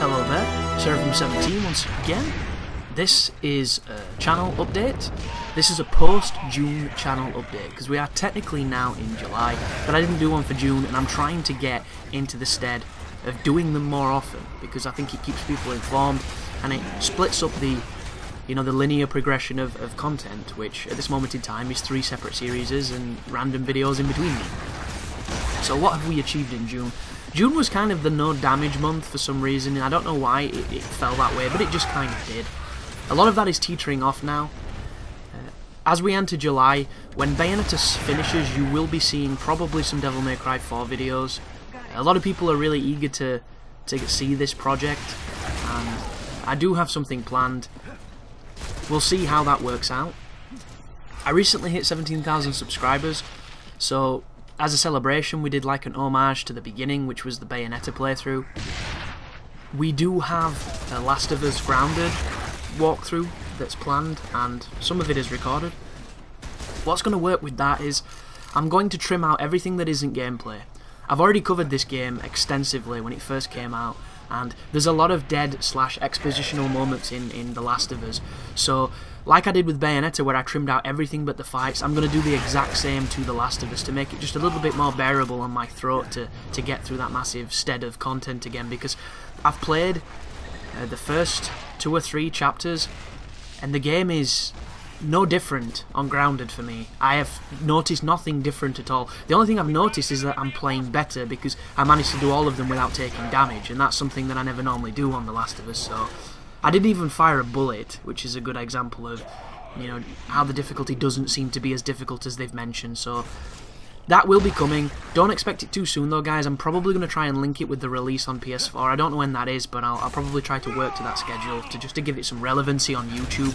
Hello there, Seraphim17 once again. This is a channel update. This is a post-June channel update, because we are technically now in July, but I didn't do one for June, and I'm trying to get into the stead of doing them more often, because I think it keeps people informed, and it splits up the the linear progression of content, which at this moment in time is 3 separate series and random videos in between them. So what have we achieved in June? June was kind of the no damage month for some reason, and I don't know why it fell that way, but it just kind of did. A lot of that is teetering off now. As we enter July, when Bayonetta finishes, you will be seeing probably some Devil May Cry 4 videos. A lot of people are really eager to see this project, and I do have something planned. We'll see how that works out. I recently hit 17,000 subscribers, so as a celebration we did like an homage to the beginning, which was the Bayonetta playthrough. We do have a Last of Us Grounded walkthrough that's planned, and some of it is recorded. What's going to work with that is I'm going to trim out everything that isn't gameplay. I've already covered this game extensively when it first came out, and there's a lot of dead / expositional moments in The Last of Us. So, like I did with Bayonetta where I trimmed out everything but the fights, I'm going to do the exact same to The Last of Us to make it just a little bit more bearable on my throat to get through that massive stead of content again, because I've played the first 2 or 3 chapters, and the game is no different on Grounded for me. I have noticed nothing different at all. The only thing I've noticed is that I'm playing better because I managed to do all of them without taking damage, and that's something that I never normally do on The Last of Us. So I didn't even fire a bullet, which is a good example of how the difficulty doesn't seem to be as difficult as they've mentioned. So that will be coming. Don't expect it too soon though, guys. I'm probably going to try and link it with the release on PS4. I don't know when that is, but I'll probably try to work to that schedule just to give it some relevancy on YouTube.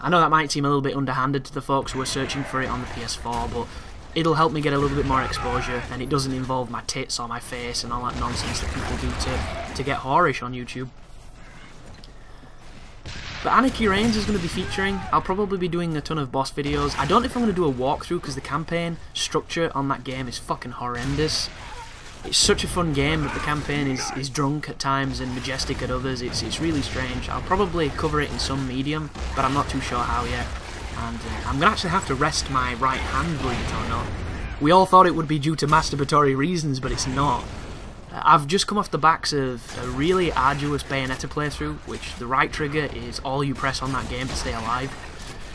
I know that might seem a little bit underhanded to the folks who are searching for it on the PS4, but it'll help me get a little bit more exposure, and it doesn't involve my tits or my face and all that nonsense that people do to get whorish on YouTube. But Anarchy Reigns is going to be featuring. I'll probably be doing a ton of boss videos. I don't know if I'm going to do a walkthrough because the campaign structure on that game is fucking horrendous. It's such a fun game, but the campaign is drunk at times and majestic at others. It's really strange. I'll probably cover it in some medium, but I'm not too sure how yet. And I'm going to actually have to rest my right hand, believe it or not. We all thought it would be due to masturbatory reasons, but it's not. I've just come off the backs of a really arduous Bayonetta playthrough, which the right trigger is all you press on that game to stay alive.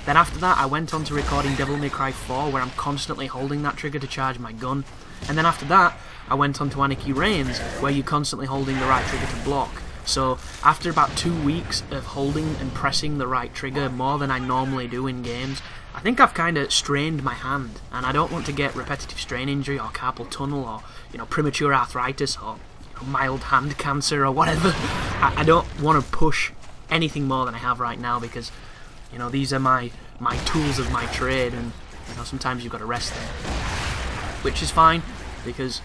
Then after that I went on to recording Devil May Cry 4, where I'm constantly holding that trigger to charge my gun. And then after that I went on to Anarchy Reigns, where you're constantly holding the right trigger to block. So after about 2 weeks of holding and pressing the right trigger more than I normally do in games, I think I've kind of strained my hand, and I don't want to get repetitive strain injury or carpal tunnel or premature arthritis or mild hand cancer or whatever. I don't want to push anything more than I have right now, because these are my tools of my trade, and sometimes you've got to rest them, which is fine because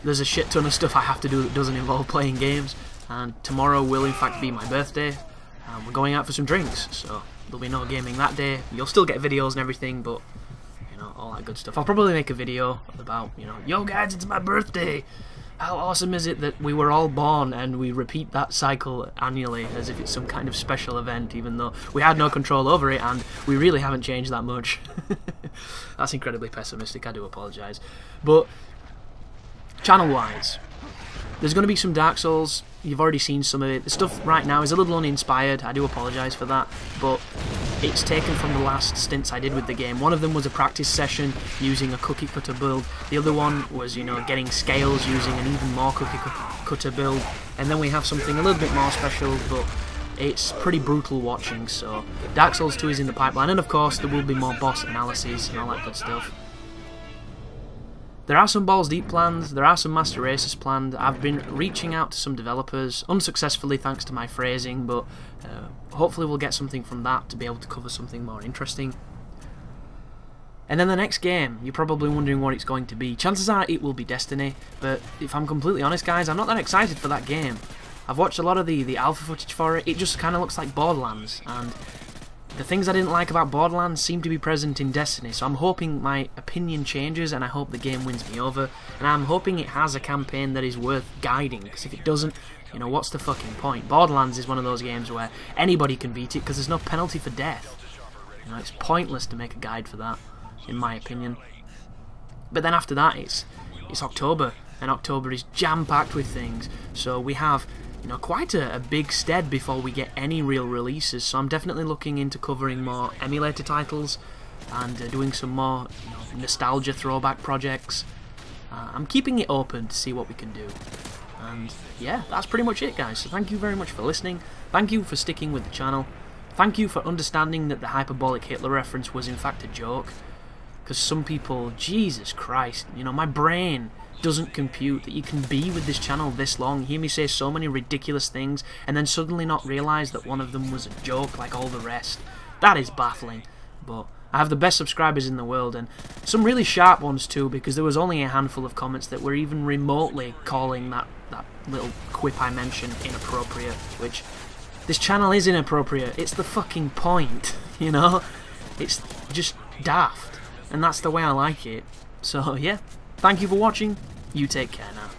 there's a shit ton of stuff I have to do that doesn't involve playing games. And tomorrow will in fact be my birthday, and we're going out for some drinks, so there'll be no gaming that day. You'll still get videos and everything, but all that good stuff. I'll probably make a video about yo guys, it's my birthday, how awesome is it that we were all born, and we repeat that cycle annually as if it's some kind of special event, even though we had no control over it and we really haven't changed that much. That's incredibly pessimistic, I do apologise. But channel wise, there's going to be some Dark Souls. You've already seen some of it. The stuff right now is a little uninspired. I do apologise for that, but it's taken from the last stints I did with the game. One of them was a practice session using a cookie cutter build. The other one was, getting scales using an even more cookie cutter build. And then we have something a little bit more special, but it's pretty brutal watching. So Dark Souls 2 is in the pipeline, and of course there will be more boss analyses and all that good stuff. There are some Balls Deep plans, there are some Master Races planned. I've been reaching out to some developers, unsuccessfully thanks to my phrasing, but hopefully we'll get something from that to be able to cover something more interesting. And then the next game, you're probably wondering what it's going to be. Chances are it will be Destiny, but if I'm completely honest guys, I'm not that excited for that game. I've watched a lot of the alpha footage for it. It just kind of looks like Borderlands, and The things I didn't like about Borderlands seem to be present in Destiny, so I'm hoping my opinion changes and I hope the game wins me over, and I'm hoping it has a campaign that is worth guiding, because if it doesn't, you know, what's the fucking point? Borderlands is one of those games where anybody can beat it because there's no penalty for death. You know, it's pointless to make a guide for that, in my opinion. But then after that, it's October, and October is jam-packed with things, so we have, you know, quite a big stead before we get any real releases, so I'm definitely looking into covering more emulator titles and doing some more, you know, nostalgia throwback projects. I'm keeping it open to see what we can do. And yeah, that's pretty much it, guys. So thank you very much for listening. Thank you for sticking with the channel. Thank you for understanding that the hyperbolic Hitler reference was in fact a joke. Because some people, Jesus Christ, you know, my brain doesn't compute that you can be with this channel this long, hear me say so many ridiculous things, and then suddenly not realise that one of them was a joke like all the rest. That is baffling. But I have the best subscribers in the world, and some really sharp ones too, because there was only a handful of comments that were even remotely calling that little quip I mentioned inappropriate, which this channel is inappropriate. It's the fucking point, you know? It's just daft, and that's the way I like it. So yeah, thank you for watching. You take care now.